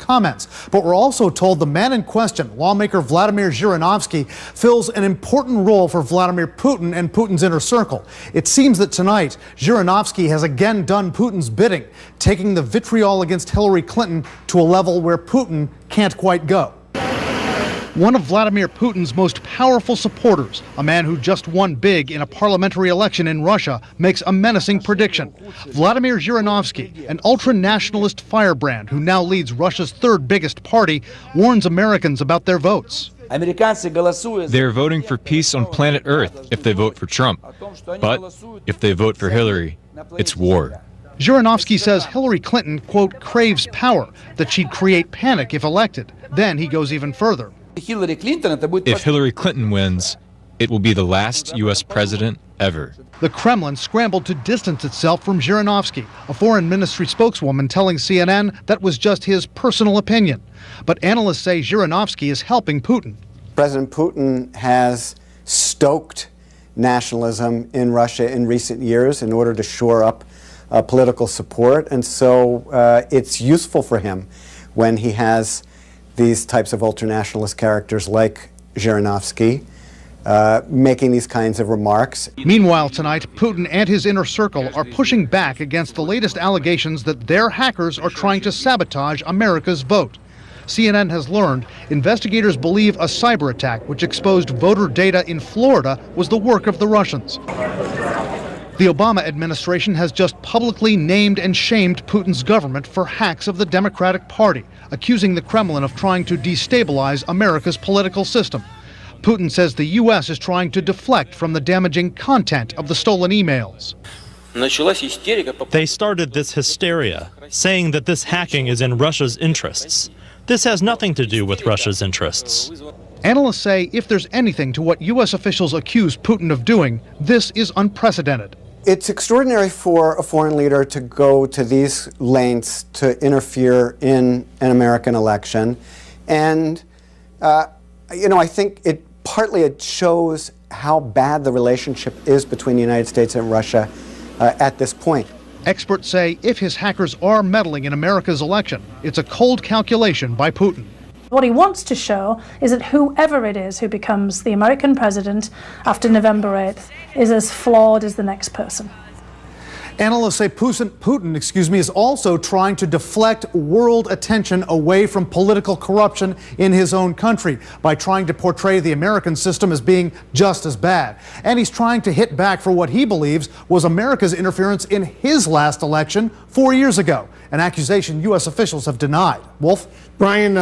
comments. But we're also told the man in question, lawmaker Vladimir Zhirinovsky, fills an important role for Vladimir Putin and Putin's inner circle. It seems that tonight, Zhirinovsky has again done Putin's bidding, taking the vitriol against Hillary Clinton to a level where Putin can't quite go. One of Vladimir Putin's most powerful supporters, a man who just won big in a parliamentary election in Russia, makes a menacing prediction. Vladimir Zhirinovsky, an ultra-nationalist firebrand who now leads Russia's third biggest party, warns Americans about their votes. They're voting for peace on planet Earth if they vote for Trump. But if they vote for Hillary, it's war. Zhirinovsky says Hillary Clinton, quote, craves power, that she'd create panic if elected. Then he goes even further. If Hillary Clinton wins, it will be the last U.S. president ever. The Kremlin scrambled to distance itself from Zhirinovsky, a foreign ministry spokeswoman telling CNN that was just his personal opinion. But analysts say Zhirinovsky is helping Putin. President Putin has stoked nationalism in Russia in recent years in order to shore up political support, and so it's useful for him when he has these types of ultranationalist characters like Zhirinovsky making these kinds of remarks. Meanwhile, tonight, Putin and his inner circle are pushing back against the latest allegations that their hackers are trying to sabotage America's vote. CNN has learned investigators believe a cyber attack which exposed voter data in Florida was the work of the Russians. The Obama administration has just publicly named and shamed Putin's government for hacks of the Democratic Party, accusing the Kremlin of trying to destabilize America's political system. Putin says the U.S. is trying to deflect from the damaging content of the stolen emails. They started this hysteria, saying that this hacking is in Russia's interests. This has nothing to do with Russia's interests. Analysts say if there's anything to what U.S. officials accuse Putin of doing, this is unprecedented. It's extraordinary for a foreign leader to go to these lengths to interfere in an American election. And, I think it shows how bad the relationship is between the United States and Russia at this point. Experts say if his hackers are meddling in America's election, it's a cold calculation by Putin. What he wants to show is that whoever it is who becomes the American president after November 8th is as flawed as the next person. Analysts say Putin is also trying to deflect world attention away from political corruption in his own country by trying to portray the American system as being just as bad. And he's trying to hit back for what he believes was America's interference in his last election 4 years ago, an accusation U.S. officials have denied. Wolf? Brian,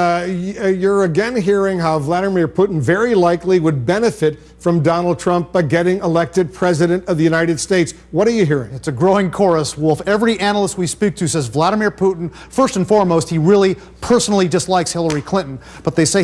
you're again hearing how Vladimir Putin very likely would benefit from Donald Trump getting elected president of the United States. What are you hearing? It's a growing chorus, Wolf. Every analyst we speak to says Vladimir Putin, first and foremost, he really personally dislikes Hillary Clinton, but they say